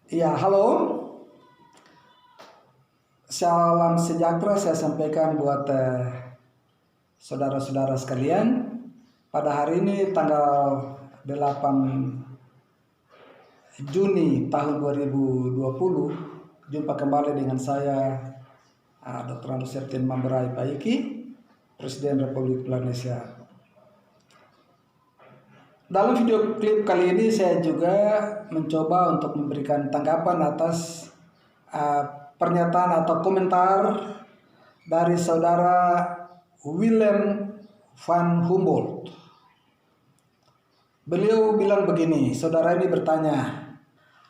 Ya, halo. Salam sejahtera saya sampaikan buat saudara-saudara sekalian. Pada hari ini tanggal 8 Juni tahun 2020, jumpa kembali dengan saya Dr. Andu Septian Mamberai Paiki, Presiden Republik Indonesia. Dalam video klip kali ini saya juga mencoba untuk memberikan tanggapan atas pernyataan atau komentar dari saudara Willem van Humboldt. Beliau bilang begini, saudara ini bertanya,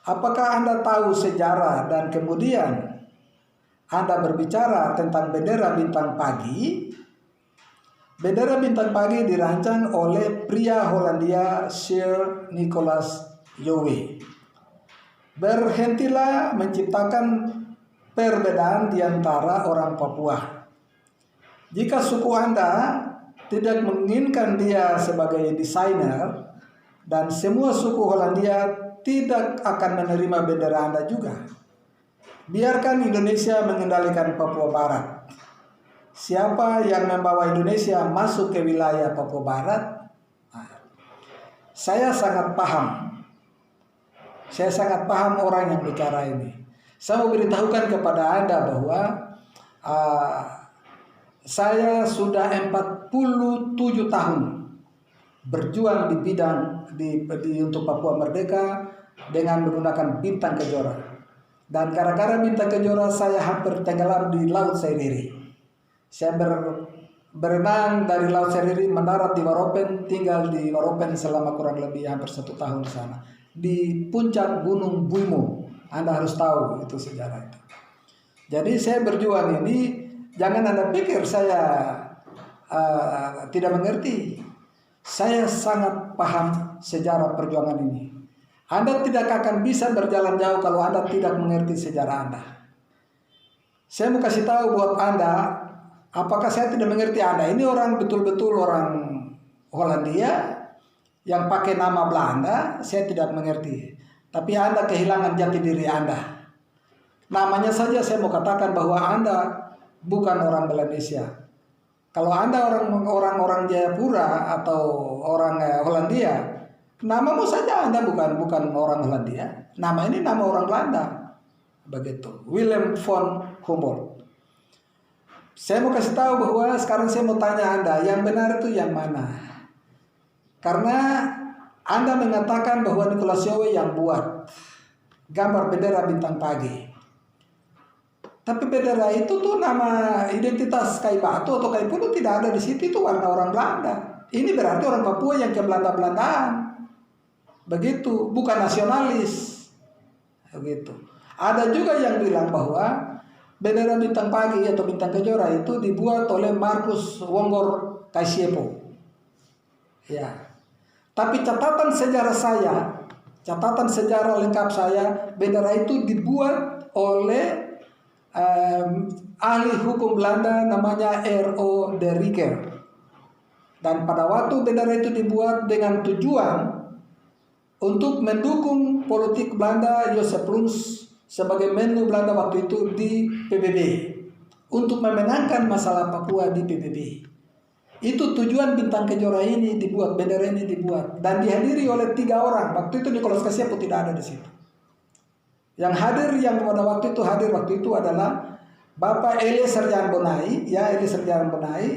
apakah Anda tahu sejarah dan kemudian Anda berbicara tentang bendera bintang pagi? Bendera bintang pagi dirancang oleh pria Hollandia Sir Nicholas Jowe. Berhentilah menciptakan perbedaan di antara orang Papua. Jika suku Anda tidak menginginkan dia sebagai desainer, dan semua suku Hollandia tidak akan menerima bendera Anda juga, biarkan Indonesia mengendalikan Papua Barat. Siapa yang membawa Indonesia masuk ke wilayah Papua Barat? Saya sangat paham. Saya sangat paham orang yang bicara ini. Saya mau beritahukan kepada Anda bahwa saya sudah 47 tahun berjuang di bidang untuk Papua Merdeka dengan menggunakan bintang kejora. Dan gara-gara bintang kejora saya hampir tenggelam di Laut Seriri. Saya berenang dari Laut Seriri, mendarat di Waropen, tinggal di Waropen selama kurang lebih hampir 1 tahun di sana. Di puncak Gunung Buimo, Anda harus tahu itu sejarah itu. Jadi saya berjuang ini, jangan Anda pikir saya tidak mengerti. Saya sangat paham sejarah perjuangan ini. Anda tidak akan bisa berjalan jauh kalau Anda tidak mengerti sejarah Anda. Saya mau kasih tahu buat Anda, apakah saya tidak mengerti Anda? Ini orang betul-betul orang Hollandia yang pakai nama Belanda, saya tidak mengerti. Tapi Anda kehilangan jati diri Anda. Namanya saja saya mau katakan bahwa Anda bukan orang Melanesia. Kalau Anda orang Jayapura atau orang Hollandia, namamu saja Anda bukan orang Hollandia. Nama ini nama orang Belanda. Begitu. Willem van Humboldt. Saya mau kasih tahu bahwa sekarang saya mau tanya Anda, yang benar itu yang mana? Karena Anda mengatakan bahwa Nicholas Jowe yang buat gambar bendera bintang pagi. Tapi bendera itu tuh nama identitas Kai Batu atau Kai Pulu tidak ada di situ, itu warna orang Belanda. Ini berarti orang Papua yang ke Belanda-Belandaan. Begitu, bukan nasionalis. Begitu. Ada juga yang bilang bahwa bendera bintang pagi atau bintang kejora itu dibuat oleh Marcus Wonggor Kaisiepo. Ya. Tapi catatan sejarah lengkap saya, bendera itu dibuat oleh ahli hukum Belanda namanya R.O. de Ricker. Dan pada waktu bendera itu dibuat dengan tujuan untuk mendukung politik Belanda Joseph Luns sebagai Menlu Belanda waktu itu di PBB, untuk memenangkan masalah Papua di PBB. Itu tujuan bintang kejora ini dibuat, bendera ini dibuat, dan dihadiri oleh 3 orang. Waktu itu Nicholas Kaisiepo tidak ada di situ. Yang hadir, yang pada waktu itu adalah Bapak Eliezer Jan Bonai,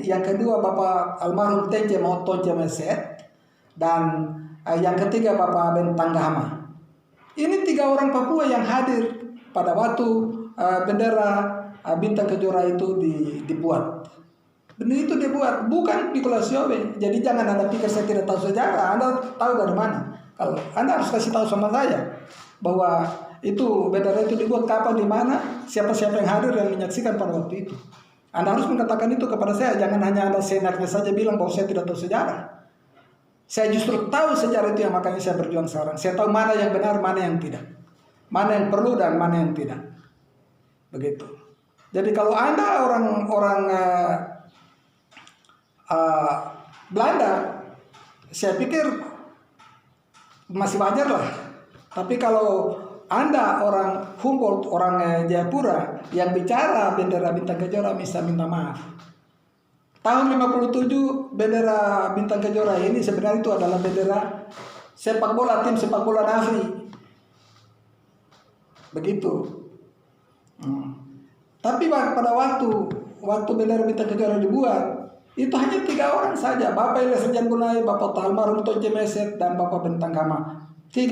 yang kedua Bapak almarhum Tengce Tonce Meset, dan yang ketiga Bapak Ben Tanggahama. Ini 3 orang Papua yang hadir pada waktu bendera bintang kejora itu dibuat. Benih itu dibuat, bukan Nicholas Jowe. Jadi jangan Anda pikir saya tidak tahu sejarah. Anda tahu dari mana? Kalau Anda harus kasih tahu sama saya bahwa itu bendera itu dibuat kapan, di mana, siapa-siapa yang hadir dan menyaksikan pada waktu itu. Anda harus mengatakan itu kepada saya. Jangan hanya Anda seenaknya saja bilang bahwa saya tidak tahu sejarah. Saya justru tahu sejarah itu, yang makanya saya berjuang sekarang. Saya tahu mana yang benar, mana yang tidak, mana yang perlu dan mana yang tidak. Begitu. Jadi kalau Anda orang Belanda, saya pikir masih wajar lah. Tapi kalau Anda orang Humboldt, orang Jayapura yang bicara bendera Bintang Kejora bisa minta maaf. Tahun 57 bendera Bintang Kejora ini sebenarnya itu adalah bendera sepak bola, tim sepak bola Nafri. Begitu. Tapi pada waktu bendera Bintang Kejora dibuat, itu hanya 3 orang saja. Bapak Ilyas Janbunai, Bapak almarhum Tonce Meset, dan Bapak Bentang Kama. 3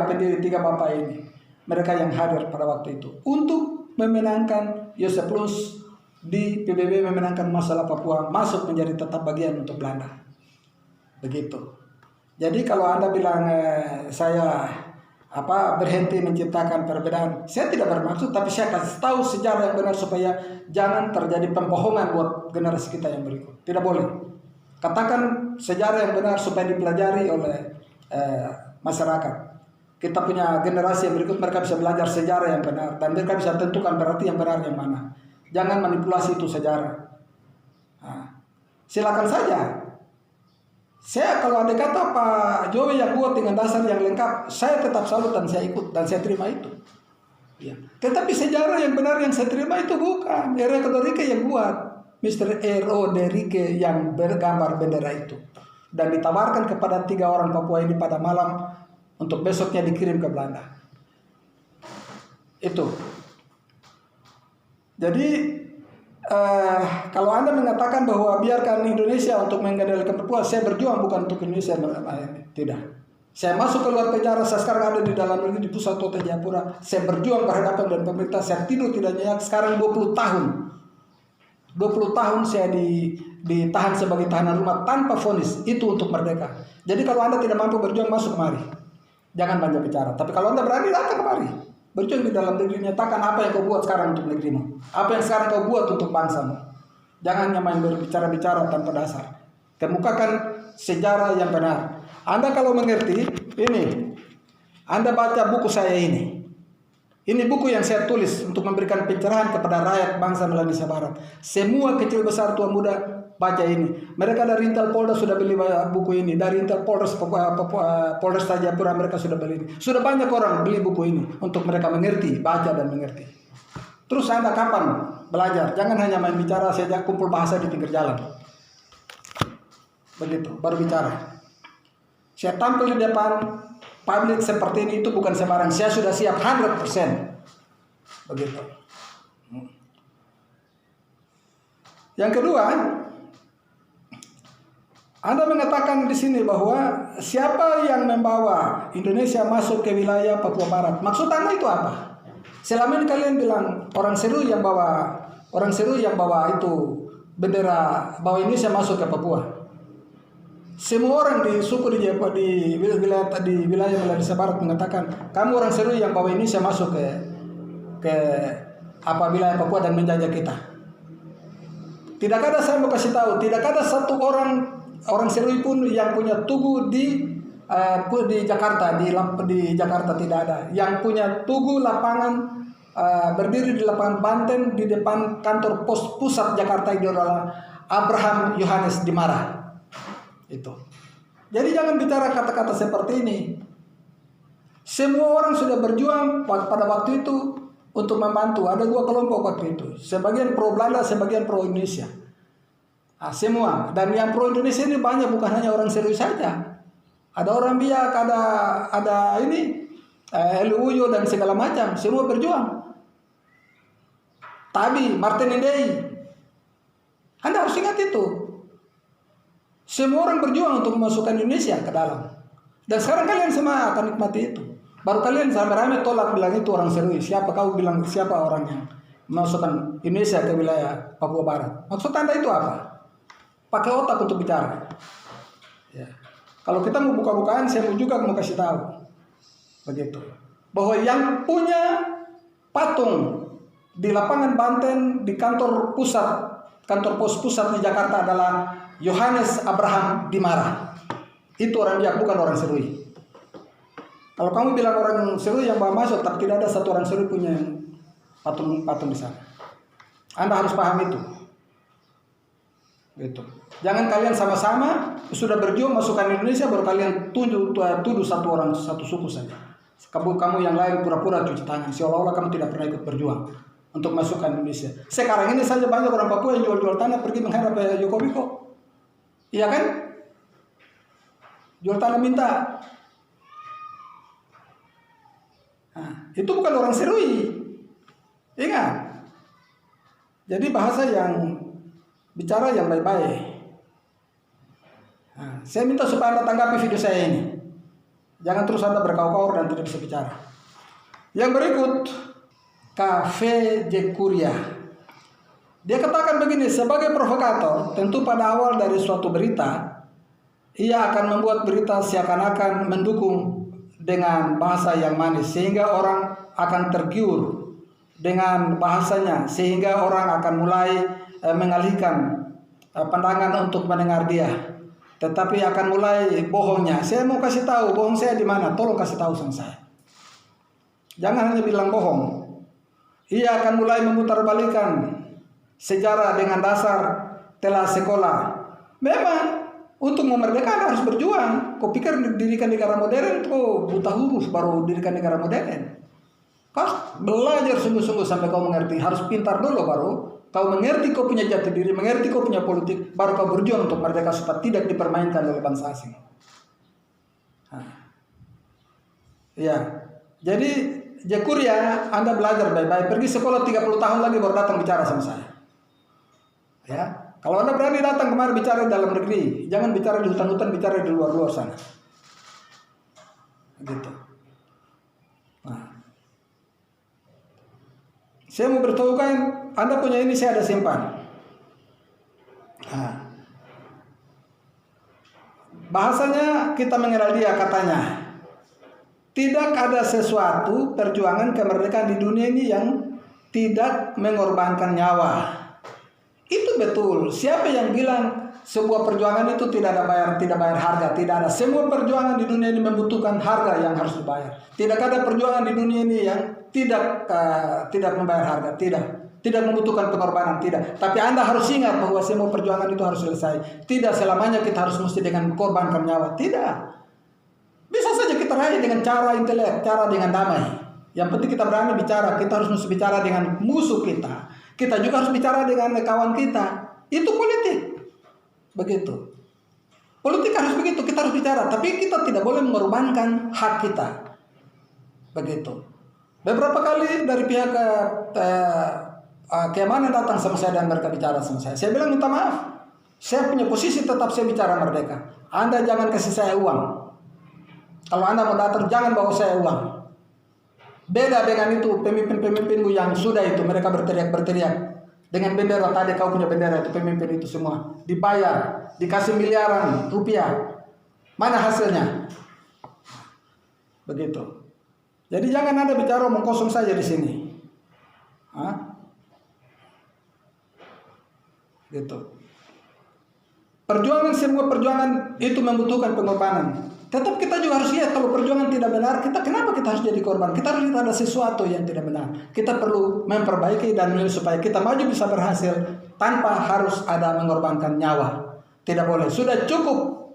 pendiri 3 bapak ini. Mereka yang hadir pada waktu itu untuk memenangkan Joseph Loos di PBB, memenangkan masalah Papua masuk menjadi tetap bagian untuk Belanda. Begitu. Jadi kalau Anda bilang saya berhenti menciptakan perbedaan, saya tidak bermaksud, tapi saya kasih tahu sejarah yang benar supaya jangan terjadi pembohongan buat generasi kita yang berikut. Tidak boleh. Katakan sejarah yang benar supaya dipelajari oleh masyarakat. Kita punya generasi yang berikut, mereka bisa belajar sejarah yang benar dan mereka bisa tentukan berarti yang benar yang mana. Jangan manipulasi itu sejarah. Silakan saja. Saya kalau ada kata Pak Jokowi yang buat dengan dasar yang lengkap, saya tetap salut dan saya ikut dan saya terima itu. Ya. Tetapi sejarah yang benar yang saya terima itu bukan R.O. Derike yang buat, Mr. R.O. Derike yang bergambar bendera itu dan ditawarkan kepada 3 orang Papua ini pada malam untuk besoknya dikirim ke Belanda. Itu. Jadi kalau Anda mengatakan bahwa biarkan Indonesia untuk mengendalikan Papua, saya berjuang bukan untuk Indonesia, tidak. Saya masuk ke luar penjara, saya sekarang ada di dalam negeri di pusat kota Jayapura. Saya berjuang berhadapan dengan pemerintah, saya tidur tidak nyenyak. Sekarang 20 tahun. 20 tahun saya ditahan sebagai tahanan rumah tanpa vonis. Itu untuk merdeka. Jadi kalau Anda tidak mampu berjuang, masuk kemari. Jangan banyak bicara. Tapi kalau Anda berani, datang kemari. Berjuang di dalam negeri, nyatakan apa yang kau buat sekarang untuk negerimu. Apa yang sekarang kau buat untuk bangsamu. Jangan hanya main berbicara-bicara tanpa dasar. Kemukakan sejarah yang benar. Anda kalau mengerti, ini. Anda baca buku saya ini. Ini buku yang saya tulis untuk memberikan pencerahan kepada rakyat bangsa Melanesia Barat. Semua kecil besar tua muda baca ini. Mereka dari Intel Polda sudah beli buku ini. Dari Intel Polres Polres Jayapura mereka sudah beli ini. Sudah banyak orang beli buku ini untuk mereka mengerti, baca dan mengerti. Terus Anda kapan belajar? Jangan hanya main bicara saja, kumpul bahasa di pinggir jalan. Begitu, baru bicara. Saya tampil di depan publik seperti ini itu bukan sembarang. Saya sudah siap 100%. Begitu. Yang kedua, Anda mengatakan di sini bahwa siapa yang membawa Indonesia masuk ke wilayah Papua Barat. Maksud Anda itu apa? Selama ini kalian bilang orang Seru yang bawa itu bendera bawa Indonesia masuk ke Papua. Semua orang di suku di wilayah Melanesia Barat mengatakan kamu orang Seru yang bawa Indonesia masuk ke wilayah Papua dan menjajah kita. Tidak ada, saya mau kasih tahu, tidak ada satu orang Seru pun yang punya tugu di Jakarta, di Jakarta tidak ada. Yang punya tugu lapangan berdiri di lapangan Banten di depan kantor pos pusat Jakarta itu adalah Abraham Yohanes Dimara. Itu. Jadi jangan bicara kata-kata seperti ini. Semua orang sudah berjuang pada waktu itu untuk membantu. Ada 2 kelompok waktu itu. Sebagian pro Belanda, sebagian pro Indonesia. Semua. Dan yang pro Indonesia ini banyak, bukan hanya orang serius saja. Ada orang Biak, ada ini LUU dan segala macam. Semua berjuang. Tabi, Martin Indei. Anda harus ingat itu. Semua orang berjuang untuk memasukkan Indonesia ke dalam. Dan sekarang kalian semua akan nikmati itu. Baru kalian ramai-ramai tolak bilang itu orang serius. Siapa kau bilang siapa orang yang memasukkan Indonesia ke wilayah Papua Barat? Maksud Anda itu apa? Pakai otak untuk bicara. Ya. Kalau kita mau buka-bukaan, saya juga mau kasih tahu. Begitu. Bahwa yang punya patung di lapangan Banten, di kantor pos pusat di Jakarta adalah Yohanes Abraham Dimara. Itu orang Biak, bukan orang Serui. Kalau kamu bilang orang Serui yang bawa masuk, tapi tidak ada satu orang Serui punya patung di sana. Anda harus paham itu. Gitu. Jangan kalian sama-sama sudah berjuang masukkan Indonesia baru kalian tuduh satu suku saja. Kamu yang lain pura-pura cuci tangan, seolah-olah kamu tidak pernah ikut berjuang untuk masukkan Indonesia. Sekarang ini saja banyak orang Papua yang jual-jual tanah pergi menghadap Jokowi kok. Iya kan? Jual tanah minta. Nah, itu bukan orang serui. Ingat. Jadi bahasa yang bicara yang baik-baik. Nah, saya minta supaya Anda tanggapi video saya ini. Jangan terus Anda berkaur-kaur dan tidak bisa bicara. Yang berikut, Cafe Jekuria. Dia katakan begini, sebagai provokator, tentu pada awal dari suatu berita, ia akan membuat berita seakan-akan mendukung dengan bahasa yang manis, sehingga orang akan tergiur dengan bahasanya, sehingga orang akan mulai mengalihkan pandangan untuk mendengar dia. Tetapi akan mulai bohongnya. Saya mau kasih tahu bohong saya di mana. Tolong kasih tahu sama saya. Jangan hanya bilang bohong. Ia akan mulai memutarbalikkan sejarah dengan dasar telah sekolah. Memang untuk memerdekakan harus berjuang. Kau pikir dirikan negara modern, kau buta huruf baru dirikan negara modern. Kau belajar sungguh-sungguh sampai kau mengerti. Harus pintar dulu baru kau mengerti kau punya jati diri, mengerti kau punya politik, baru kau berjuang untuk merdeka supaya tidak dipermainkan oleh bangsa asing. Ya, jadi Jekuria, Anda belajar baik-baik, pergi sekolah 30 tahun lagi baru datang bicara sama saya. Ya, kalau Anda berani datang kemari bicara di dalam negeri, jangan bicara di hutan-hutan, bicara di luar-luar sana. Gitu. Nah, saya mau beritahukan, Anda punya ini saya ada simpan. Nah, bahasanya kita mengenal dia katanya, tidak ada sesuatu perjuangan kemerdekaan di dunia ini yang tidak mengorbankan nyawa. Itu betul. Siapa yang bilang sebuah perjuangan itu tidak bayar harga? Tidak ada. Semua perjuangan di dunia ini membutuhkan harga yang harus dibayar. Tidak ada perjuangan di dunia ini yang tidak membayar harga. Tidak membutuhkan pengorbanan. Tidak. Tapi Anda harus ingat bahwa semua perjuangan itu harus selesai. Tidak selamanya kita harus mesti dengan korbankan nyawa. Tidak. Bisa saja kita raih dengan cara intelek, cara dengan damai. Yang penting kita berani bicara. Kita harus mesti bicara dengan musuh kita. Kita juga harus bicara dengan kawan kita. Itu politik. Begitu. Politik harus begitu. Kita harus bicara. Tapi kita tidak boleh mengorbankan hak kita. Begitu. Beberapa kali dari pihak keamanan datang sama saya dan mereka bicara sama saya. Saya bilang minta maaf. Saya punya posisi tetap saya bicara merdeka. Anda jangan kasih saya uang. Kalau Anda mau datang jangan bawa saya uang. Beda dengan itu pemimpin-pemimpinmu yang sudah itu mereka berteriak-berteriak dengan bendera tadi kau punya bendera itu pemimpin itu semua dibayar dikasih miliaran rupiah, mana hasilnya? Begitu. Jadi jangan Anda bicara omong kosong saja di sini. Gitu. Semua perjuangan itu membutuhkan pengorbanan. Tetap kita juga harus lihat kalau perjuangan tidak benar, kenapa kita harus jadi korban? Kita harus lihat ada sesuatu yang tidak benar. Kita perlu memperbaiki dan supaya kita maju bisa berhasil tanpa harus ada mengorbankan nyawa. Tidak boleh. Sudah cukup.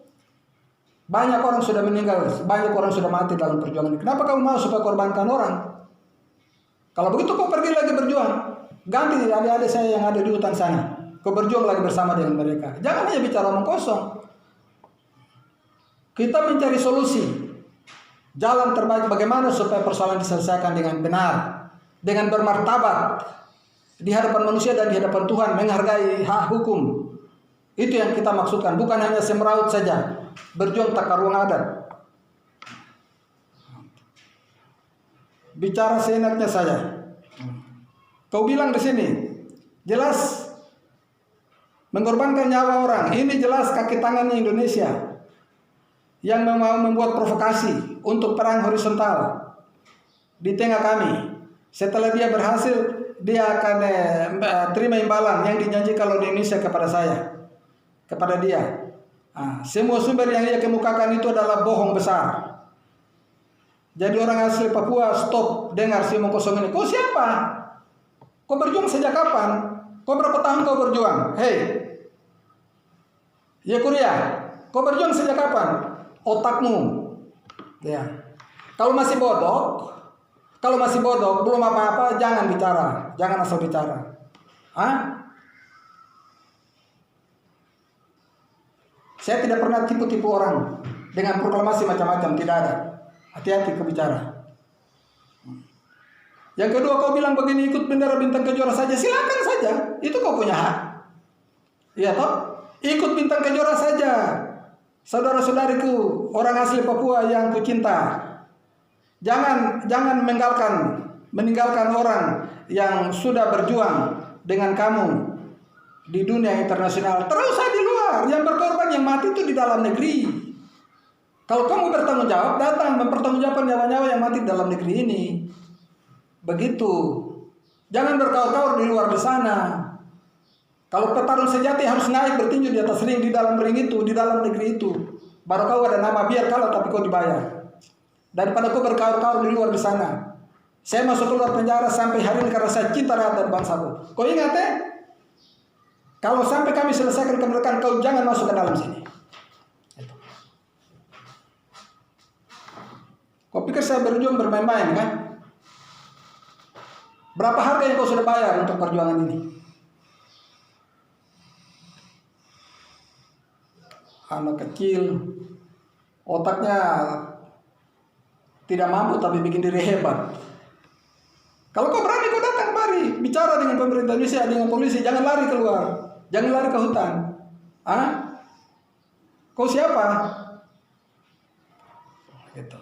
Banyak orang sudah meninggal, banyak orang sudah mati dalam perjuangan ini. Kenapa kamu mau supaya korbankan orang? Kalau begitu kau pergi lagi berjuang. Ganti adik-adik saya yang ada di hutan sana. Kau berjuang lagi bersama dengan mereka. Jangan hanya bicara omong kosong. Kita mencari solusi. Jalan terbaik bagaimana supaya persoalan diselesaikan dengan benar. Dengan bermartabat. Di hadapan manusia dan di hadapan Tuhan. Menghargai hak hukum. Itu yang kita maksudkan. Bukan hanya semeraut saja. Berjuang tak karuang adat. Bicara seenaknya saja. Kau bilang di sini. Jelas. Mengorbankan nyawa orang. Ini jelas kaki tangannya Indonesia. Yang mau membuat provokasi untuk perang horizontal di tengah kami. Setelah dia berhasil, dia akan terima imbalan yang dijanjikan oleh Indonesia kepada saya, kepada dia. Semua sumber yang dia kemukakan itu adalah bohong besar. Jadi orang asli Papua stop dengar si omong kosong ini. Kau siapa? Kau berjuang sejak kapan? Kau berapa tahun kau berjuang? Hei, Jekuria, kau berjuang sejak kapan? Otakmu, ya. Kalau masih bodoh, belum apa-apa, jangan bicara, jangan asal bicara. Saya tidak pernah tipu-tipu orang dengan proklamasi macam-macam, tidak ada. Hati-hati kebicara. Yang kedua, kau bilang begini, ikut bendera Bintang Kejora saja, silakan saja, itu kau punya hak. Iya toh? Ikut Bintang Kejora saja. Saudara-saudariku, orang asli Papua yang kucinta. Jangan meninggalkan orang yang sudah berjuang dengan kamu di dunia internasional. Terus saya di luar, yang berkorban, yang mati itu di dalam negeri. Kalau kamu bertanggung jawab, datang mempertanggungjawabkan nyawa-nyawa yang mati di dalam negeri ini. Begitu. Jangan berkaur-kaur di luar di sana. Kalau petarung sejati harus naik bertinju di atas ring, di dalam ring itu, di dalam negeri itu. Baru kau ada nama, biar kalah tapi kau dibayar. Daripada kau berkaur-kaur di luar di sana. Saya masuk keluar penjara sampai hari ini karena saya cinta rakyat dan bangsaku. Kau ingat kalau sampai kami selesaikan kemerdekaan, kau jangan masuk ke dalam sini. Kau pikir saya berjuang bermain-main kan? Berapa harga yang kau sudah bayar untuk perjuangan ini? Anak kecil, otaknya tidak mampu tapi bikin diri hebat. Kalau kau berani, kau datang kemari, bicara dengan pemerintah Indonesia, dengan polisi, jangan lari keluar, jangan lari ke hutan. Kau siapa? Gitu.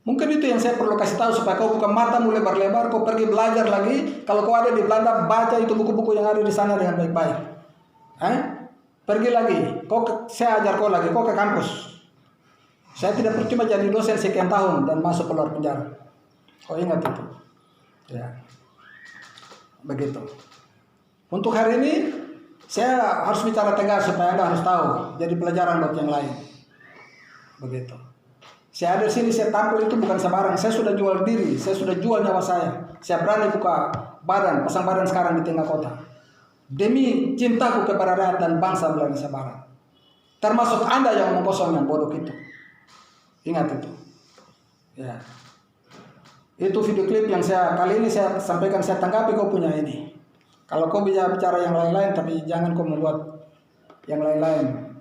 Mungkin itu yang saya perlu kasih tahu supaya kau buka matamu lebar-lebar, kau pergi belajar lagi. Kalau kau ada di Belanda, baca itu buku-buku yang ada di sana dengan baik-baik. Pergi lagi, saya ajar kau lagi, kau ke kampus. Saya tidak percuma jadi dosen sekian tahun dan masuk keluar penjara. Kau ingat itu. Ya. Begitu. Untuk hari ini saya harus bicara tegas supaya Anda harus tahu. Jadi pelajaran buat yang lain. Begitu. Saya ada di sini, saya tampil itu bukan sembarang. Saya sudah jual diri, saya sudah jual nyawa saya. Saya berani buka badan, pasang badan sekarang di tengah kota. Demi cintaku kepada rakyat dan bangsa Indonesia Barat. Termasuk Anda yang omong kosong yang bodoh itu. Ingat itu. Ya. Itu video klip yang kali ini saya sampaikan, saya tanggapi kau punya ini. Kalau kau bisa bicara yang lain-lain, tapi jangan kau membuat yang lain-lain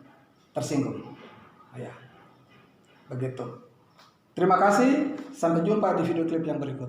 tersinggung. Ya. Begitu. Terima kasih. Sampai jumpa di video klip yang berikut.